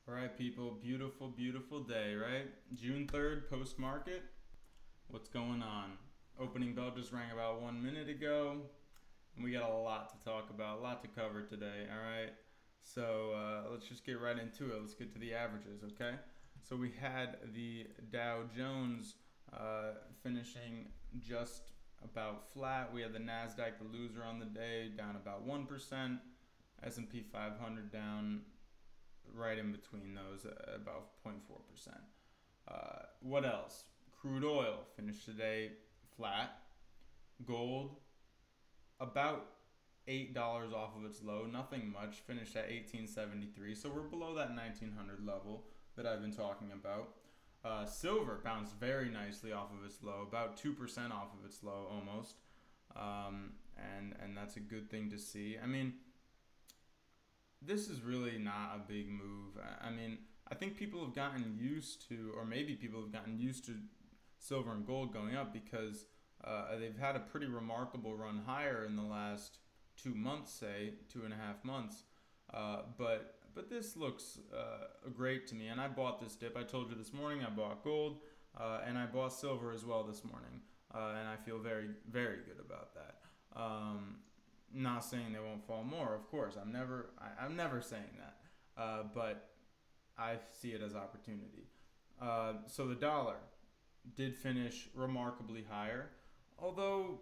All right, people, beautiful, beautiful day, right? June 3rd, post market. What's going on? Opening bell just rang about 1 minute ago, and we got a lot to talk about, a lot to cover today, all right? So let's just get right into it. Let's get to the averages, okay? So we had the Dow Jones finishing just about flat. We had the NASDAQ, the loser on the day, down about 1%. S&P 500 down right in between those, about 0.4%. What else? Crude oil finished today flat. Gold about $8 off of its low, nothing much. Finished at 1873, so we're below that 1900 level that I've been talking about. Silver bounced very nicely off of its low, about 2% off of its low almost, and that's a good thing to see. I mean, this is really not a big move. I mean, I think people have gotten used to, or maybe people have gotten used to silver and gold going up because they've had a pretty remarkable run higher in the last 2 months, say 2.5 months. But this looks great to me, and I bought this dip. I told you this morning I bought gold, and I bought silver as well this morning, and I feel very very good about that. Not saying they won't fall more, of course. I'm never saying that, but I see it as opportunity. So the dollar did finish remarkably higher, although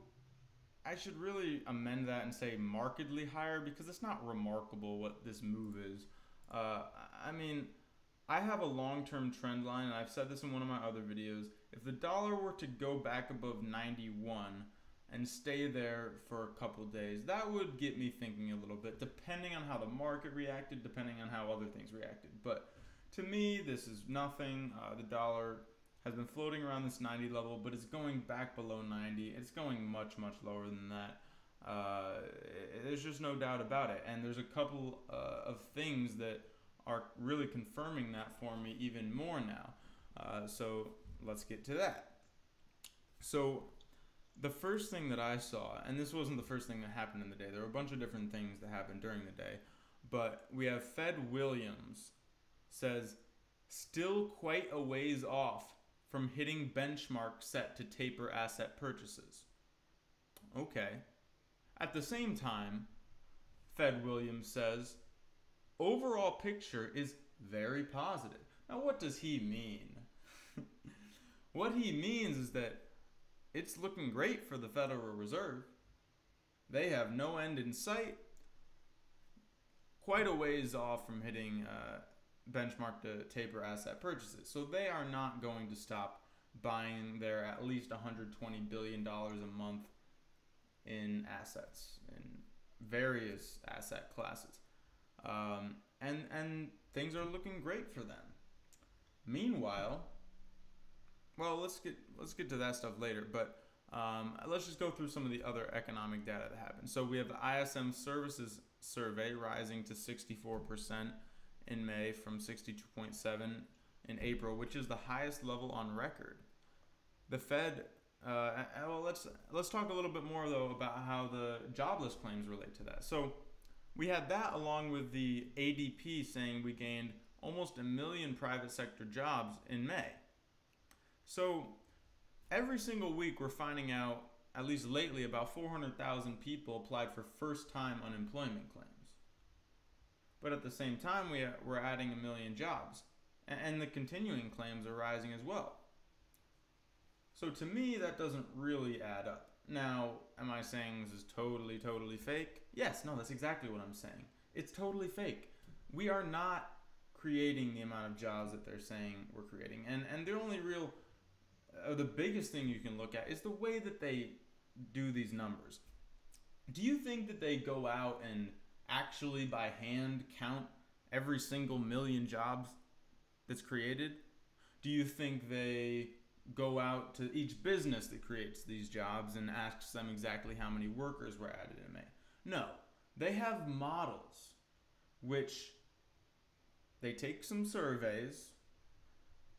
I should really amend that and say markedly higher because it's not remarkable what this move is. I mean, I have a long-term trend line, and I've said this in one of my other videos. If the dollar were to go back above 91 and stay there for a couple days, that would get me thinking a little bit, depending on how the market reacted, depending on how other things reacted. But to me, this is nothing. The dollar has been floating around this 90 level, but it's going back below 90. It's going much, much lower than that. There's just no doubt about it. And there's a couple of things that are really confirming that for me even more now. So let's get to that. So the first thing that I saw, and this wasn't the first thing that happened in the day, there were a bunch of different things that happened during the day, but we have Fed Williams says, still quite a ways off from hitting benchmark set to taper asset purchases. Okay. At the same time, Fed Williams says, overall picture is very positive. Now, what does he mean? What he means is that it's looking great for the Federal Reserve. They have no end in sight, quite a ways off from hitting benchmark to taper asset purchases. So they are not going to stop buying their at least $120 billion a month in assets, in various asset classes. And things are looking great for them. Meanwhile, well, let's get to that stuff later, but let's just go through some of the other economic data that happened. So we have the ISM Services Survey rising to 64% in May from 62.7 in April, which is the highest level on record. The Fed, well, let's talk a little bit more though about how the jobless claims relate to that. So we had that along with the ADP saying we gained almost 1 million private sector jobs in May. So every single week we're finding out, at least lately, about 400,000 people applied for first-time unemployment claims. But at the same time, we're adding 1 million jobs, and the continuing claims are rising as well. So to me, that doesn't really add up. Now, am I saying this is totally, totally fake? Yes, no, that's exactly what I'm saying. It's totally fake. We are not creating the amount of jobs that they're saying we're creating. And the only real, the biggest thing you can look at is the way that they do these numbers. Do you think that they go out and actually by hand count every single 1 million jobs that's created? Do you think they go out to each business that creates these jobs and asks them exactly how many workers were added in May? No. They have models which they take some surveys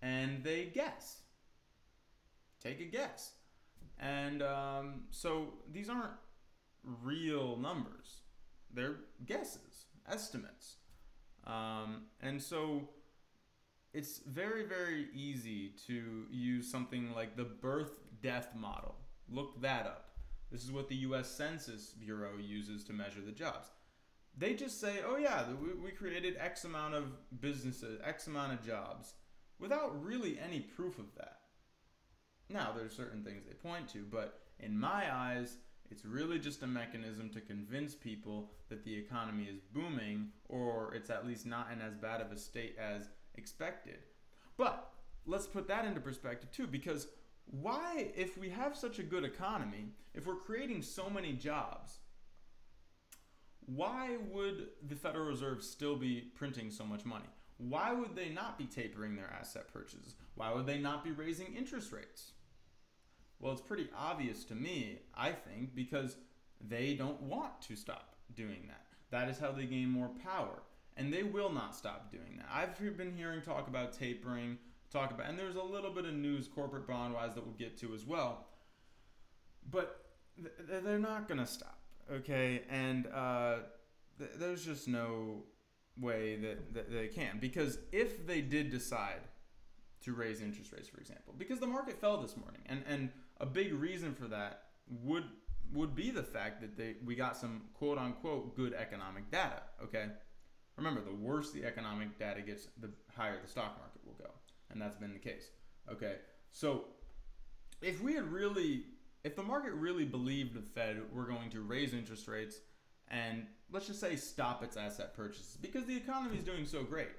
and they guess. Take a guess. And so these aren't real numbers. They're guesses, estimates. And so it's very, very easy to use something like the birth-death model. Look that up. This is what the U.S. Census Bureau uses to measure the jobs. They just say, oh yeah, we created X amount of businesses, X amount of jobs, without really any proof of that. Now, there's certain things they point to, but in my eyes, it's really just a mechanism to convince people that the economy is booming, or it's at least not in as bad of a state as expected. But let's put that into perspective too, because why, if we have such a good economy, if we're creating so many jobs, why would the Federal Reserve still be printing so much money? Why would they not be tapering their asset purchases? Why would they not be raising interest rates? Well, it's pretty obvious to me, I think, because they don't want to stop doing that. That is how they gain more power. And they will not stop doing that. I've been hearing talk about tapering, and there's a little bit of news corporate bond-wise that we'll get to as well. But they're not going to stop, okay? And there's just no way that they can. Because if they did decide to raise interest rates, for example, because the market fell this morning, and a big reason for that would be the fact that we got some quote-unquote good economic data, okay? Remember, the worse the economic data gets, the higher the stock market will go. And that's been the case. Okay, so if the market really believed the Fed were going to raise interest rates and let's just say stop its asset purchases because the economy is doing so great,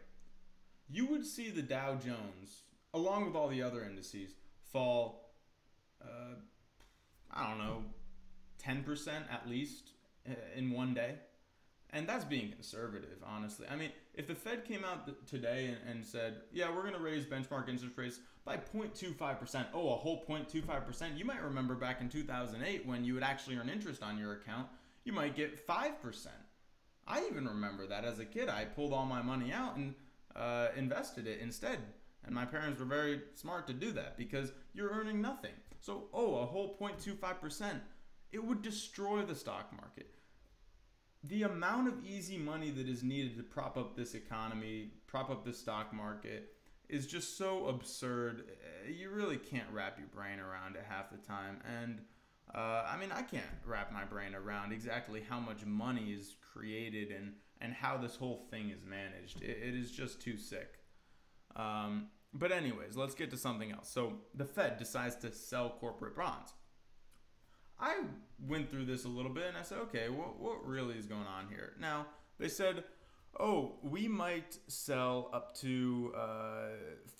you would see the Dow Jones, along with all the other indices, fall, 10% at least in one day. And that's being conservative, honestly. I mean, if the Fed came out today and said, yeah, we're going to raise benchmark interest rates by 0.25%, a whole 0.25%, you might remember back in 2008 when you would actually earn interest on your account, you might get 5%. I even remember that as a kid. I pulled all my money out and invested it instead. And my parents were very smart to do that because you're earning nothing. So, a whole 0.25%, it would destroy the stock market. The amount of easy money that is needed to prop up this economy, prop up the stock market, is just so absurd. You really can't wrap your brain around it half the time. And, I can't wrap my brain around exactly how much money is created and how this whole thing is managed. It is just too sick. But anyways, let's get to something else. So the Fed decides to sell corporate bonds. I went through this a little bit and I said, okay, what really is going on here? Now, they said, we might sell up to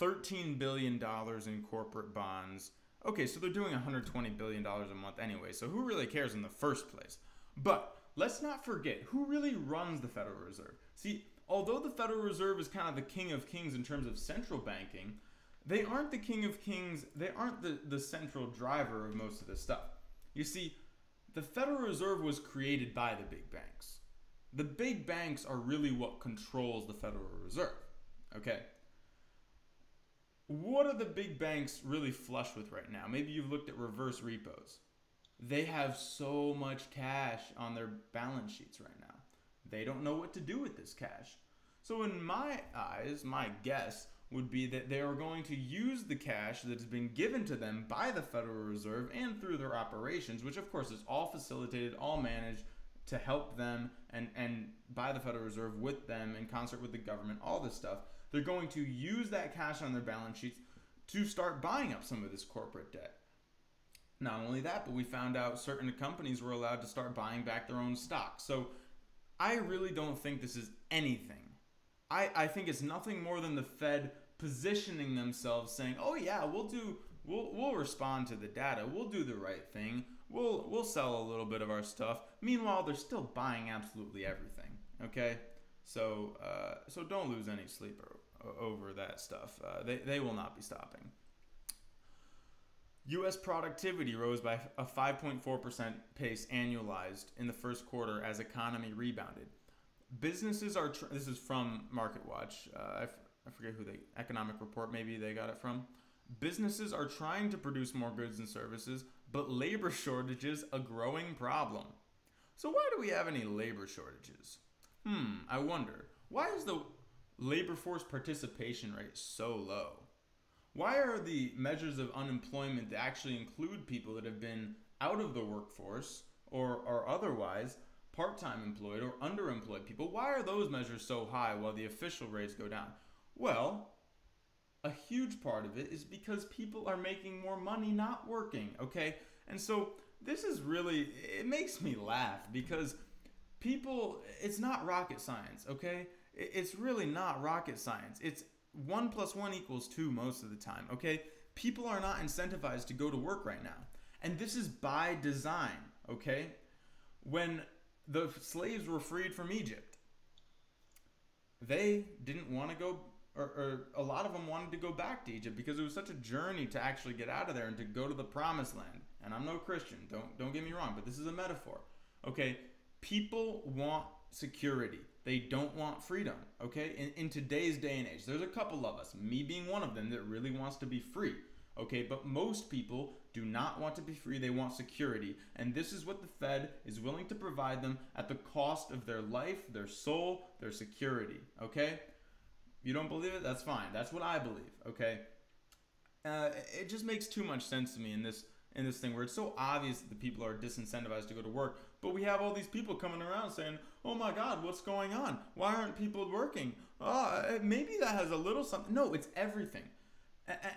$13 billion in corporate bonds. Okay, so they're doing $120 billion a month anyway, so who really cares in the first place? But let's not forget, who really runs the Federal Reserve? See, although the Federal Reserve is kind of the king of kings in terms of central banking, they aren't the king of kings, they aren't the central driver of most of this stuff. You see, the Federal Reserve was created by the big banks. The big banks are really what controls the Federal Reserve, okay? What are the big banks really flush with right now? Maybe you've looked at reverse repos. They have so much cash on their balance sheets right now. They don't know what to do with this cash. So in my eyes, my guess would be that they are going to use the cash that has been given to them by the Federal Reserve and through their operations, which of course is all facilitated, all managed to help them and by the Federal Reserve with them in concert with the government, all this stuff. They're going to use that cash on their balance sheets to start buying up some of this corporate debt. Not only that, but we found out certain companies were allowed to start buying back their own stock. So I really don't think this is anything. I think it's nothing more than the Fed positioning themselves saying, oh yeah, we'll respond to the data. We'll do the right thing. We'll sell a little bit of our stuff. Meanwhile, they're still buying absolutely everything. Okay? So don't lose any sleep over that stuff. They will not be stopping. U.S. productivity rose by a 5.4% pace annualized in the first quarter as economy rebounded. Businesses are, this is from MarketWatch, I forget who Economic Report, maybe they got it from. Businesses are trying to produce more goods and services, but labor shortages a growing problem. So why do we have any labor shortages? I wonder. Why is labor force participation rate so low? Why are the measures of unemployment that actually include people that have been out of the workforce or are otherwise part-time employed or underemployed people, why are those measures so high while the official rates go down? Well, a huge part of it is because people are making more money not working, okay? And so this is really, it makes me laugh because people, it's not rocket science, okay? It's really not rocket science. It's 1 + 1 = 2 most of the time, okay? People are not incentivized to go to work right now. And this is by design, okay? When the slaves were freed from Egypt, they didn't want to go, or a lot of them wanted to go back to Egypt because it was such a journey to actually get out of there and to go to the promised land. And I'm no Christian, don't get me wrong, but this is a metaphor, okay? People want security. They don't want freedom, okay? In today's day and age, there's a couple of us, me being one of them, that really wants to be free, okay? But most people do not want to be free. They want security. And this is what the Fed is willing to provide them at the cost of their life, their soul, their security, okay? You don't believe it? That's fine. That's what I believe, okay? It just makes too much sense to me in this thing where it's so obvious that the people are disincentivized to go to work, but we have all these people coming around saying, oh my God, what's going on? Why aren't people working? Maybe that has a little something. No, it's everything.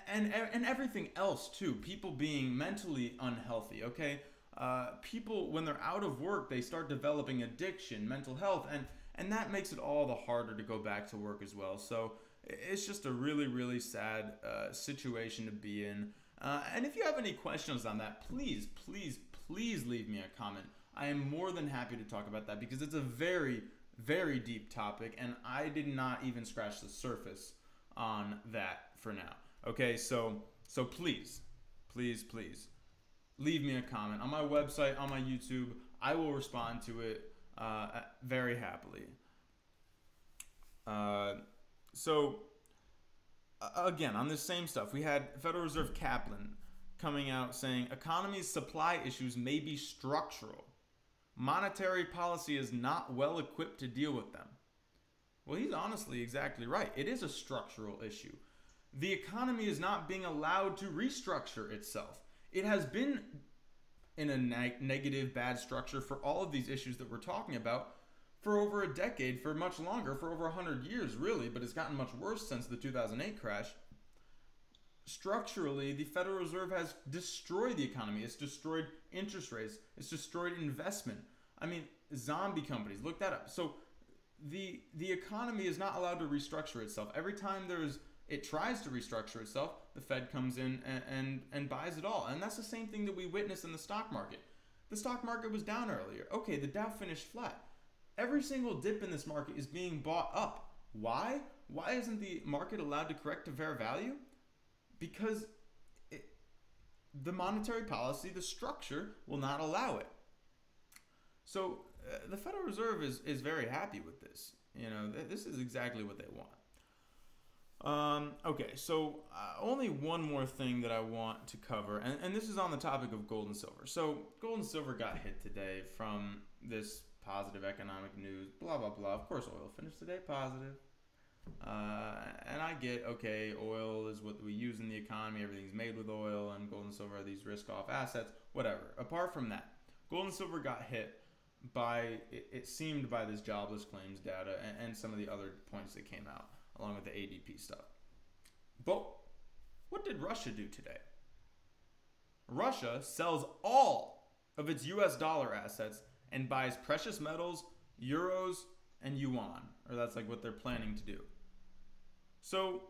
And everything else too. People being mentally unhealthy, okay? People, when they're out of work, they start developing addiction, mental health, and that makes it all the harder to go back to work as well. So it's just a really, really sad situation to be in. And if you have any questions on that, please, please, please leave me a comment. I am more than happy to talk about that because it's a very, very deep topic, and I did not even scratch the surface on that for now. Okay, so please, please, please leave me a comment on my website, on my YouTube. I will respond to it very happily. Again, on this same stuff, we had Federal Reserve Kaplan coming out saying economy's supply issues may be structural. Monetary policy is not well equipped to deal with them. Well, he's honestly exactly right. It is a structural issue. The economy is not being allowed to restructure itself. It has been in a negative, bad structure for all of these issues that we're talking about for over a decade, for much longer, for over 100 years, really, but it's gotten much worse since the 2008 crash. Structurally, the Federal Reserve has destroyed the economy. It's destroyed interest rates. It's destroyed investment. I mean, zombie companies, look that up. So the economy is not allowed to restructure itself. Every time it tries to restructure itself, the Fed comes in and buys it all. And that's the same thing that we witnessed in the stock market. The stock market was down earlier. Okay, the Dow finished flat. Every single dip in this market is being bought up. Why? Why isn't the market allowed to correct to fair value? Because the monetary policy, the structure, will not allow it. So the Federal Reserve is very happy with this. You know, this is exactly what they want. Okay, so only one more thing that I want to cover, and this is on the topic of gold and silver. So gold and silver got hit today from this positive economic news, blah, blah, blah. Of course, oil finished today positive. And I get, okay, oil is what we use in the economy. Everything's made with oil, and gold and silver are these risk-off assets, whatever. Apart from that, gold and silver got hit by, it seemed, by this jobless claims data and some of the other points that came out, along with the ADP stuff. But what did Russia do today? Russia sells all of its US dollar assets and buys precious metals, euros, and yuan, or that's like what they're planning to do. So,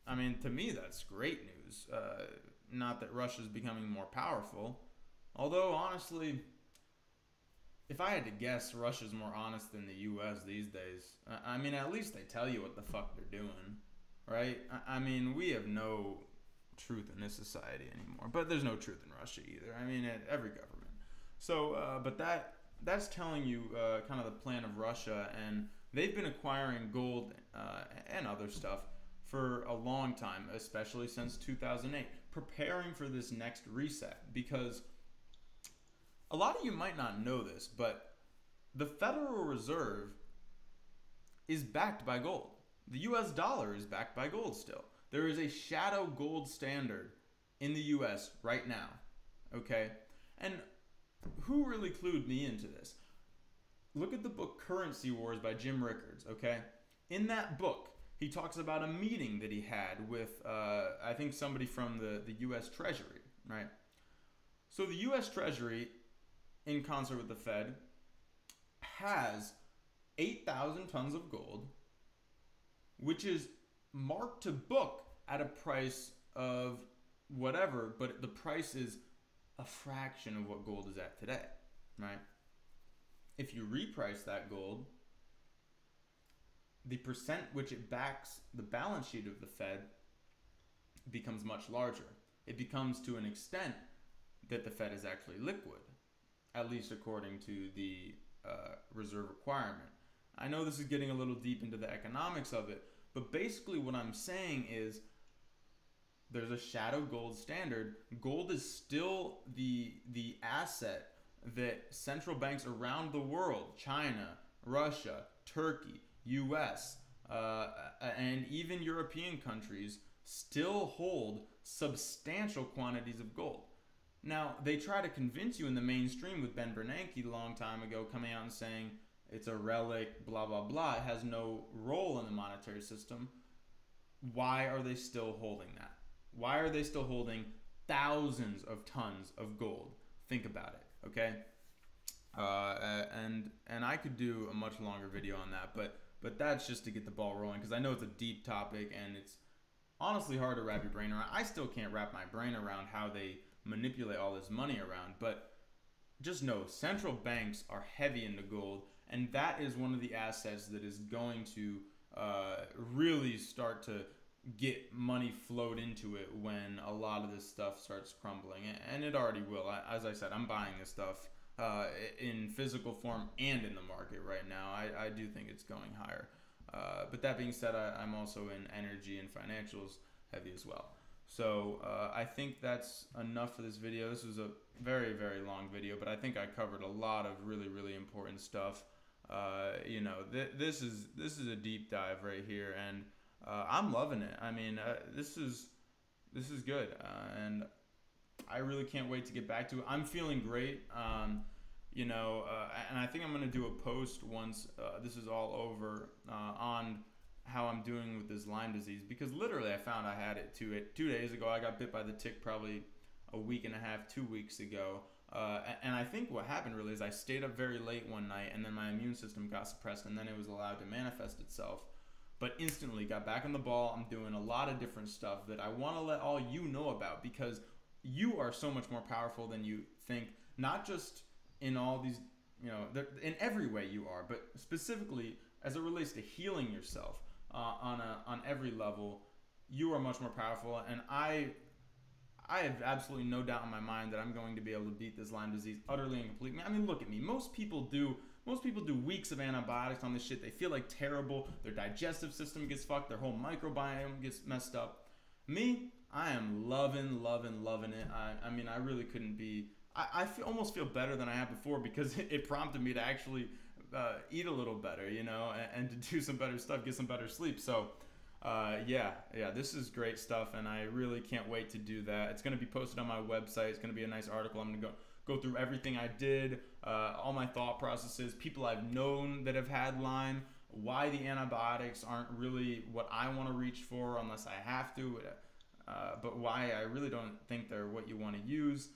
I mean, to me, that's great news. Not that Russia's becoming more powerful, although honestly, if I had to guess, Russia's more honest than the US these days. I mean, at least they tell you what the fuck they're doing, right? I mean, we have no truth in this society anymore, but there's no truth in Russia either. I mean, every government. So, but that's telling you kind of the plan of Russia, and they've been acquiring gold and other stuff for a long time, especially since 2008, preparing for this next reset. Because a lot of you might not know this, but the Federal Reserve is backed by gold. The US dollar is backed by gold still. There is a shadow gold standard in the US right now. Okay? And who really clued me into this? Look at the book Currency Wars by Jim Rickards, okay? In that book, he talks about a meeting that he had with, I think, somebody from the US Treasury, right? So the US Treasury, in concert with the Fed, has 8,000 tons of gold, which is marked to book at a price of whatever, but the price is a fraction of what gold is at today, right? If you reprice that gold, the percent which it backs the balance sheet of the Fed becomes much larger. It becomes to an extent that the Fed is actually liquid, at least according to the reserve requirement. I know this is getting a little deep into the economics of it, but basically what I'm saying is there's a shadow gold standard. Gold is still the asset that central banks around the world, China, Russia, Turkey, US, and even European countries still hold substantial quantities of gold. Now, they try to convince you in the mainstream with Ben Bernanke a long time ago coming out and saying it's a relic, blah, blah, blah. It has no role in the monetary system. Why are they still holding that? Why are they still holding thousands of tons of gold? Think about it, okay? And I could do a much longer video on that, but that's just to get the ball rolling, because I know it's a deep topic and it's honestly hard to wrap your brain around. I still can't wrap my brain around how they manipulate all this money around, but just know central banks are heavy into gold, and that is one of the assets that is going to really start to get money flowed into it when a lot of this stuff starts crumbling, and it already will. As I said, I'm buying this stuff in physical form and in the market right now. I do think it's going higher, but that being said, I'm also in energy and financials heavy as well. So I think that's enough for this video. This was a very, very long video, but I think I covered a lot of really, really important stuff. You know, this is a deep dive right here, and I'm loving it. I mean, this is good, and I really can't wait to get back to it. I'm feeling great. You know, and I think I'm gonna do a post once this is all over on how I'm doing with this Lyme disease, because literally I found I had it 2 days ago. I got bit by the tick probably a week and a half, 2 weeks ago. And I think what happened really is I stayed up very late one night, and then my immune system got suppressed, and then it was allowed to manifest itself. But instantly got back on the ball. I'm doing a lot of different stuff that I want to let all you know about, because you are so much more powerful than you think, not just in all these, you know, in every way you are, but specifically as it relates to healing yourself. On every level, you are much more powerful, and I have absolutely no doubt in my mind that I'm going to be able to beat this Lyme disease utterly and completely. I mean, look at me. Most people do weeks of antibiotics on this shit. They feel like terrible. Their digestive system gets fucked. Their whole microbiome gets messed up. Me, I am loving it. I mean, I really couldn't be. I almost feel better than I have before, because it prompted me to actually eat a little better, you know, and to do some better stuff, get some better sleep. So yeah, this is great stuff, and I really can't wait to do that. It's going to be posted on my website. It's going to be a nice article. I'm going to go through everything I did, all my thought processes, people I've known that have had Lyme, why the antibiotics aren't really what I want to reach for unless I have to, but why I really don't think they're what you want to use.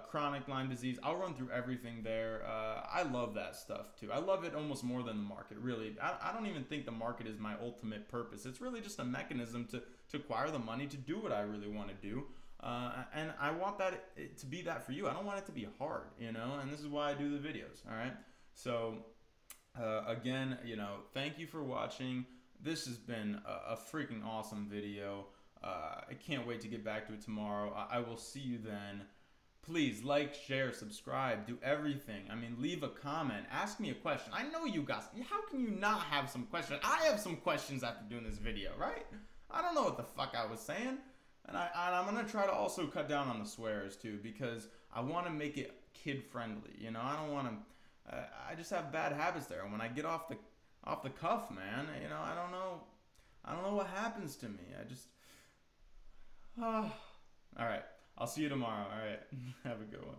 Chronic Lyme disease, I'll run through everything there. I love that stuff too. I love it almost more than the market, really. I don't even think the market is my ultimate purpose. It's really just a mechanism to acquire the money to do what I really want to do. And I want that to be that for you. I don't want it to be hard, you know, and this is why I do the videos, all right? So, again, you know, thank you for watching. This has been a freaking awesome video. I can't wait to get back to it tomorrow. I will see you then. Please like, share, subscribe, do everything. I mean, leave a comment, ask me a question. I know you guys, how can you not have some questions? I have some questions after doing this video, right? I don't know what the fuck I was saying. And I'm going to try to also cut down on the swears too, because I want to make it kid friendly. You know, I don't want to, I just have bad habits there. And when I get off off the cuff, man. You know, I don't know. I don't know what happens to me. I just. All right. I'll see you tomorrow. All right. Have a good one.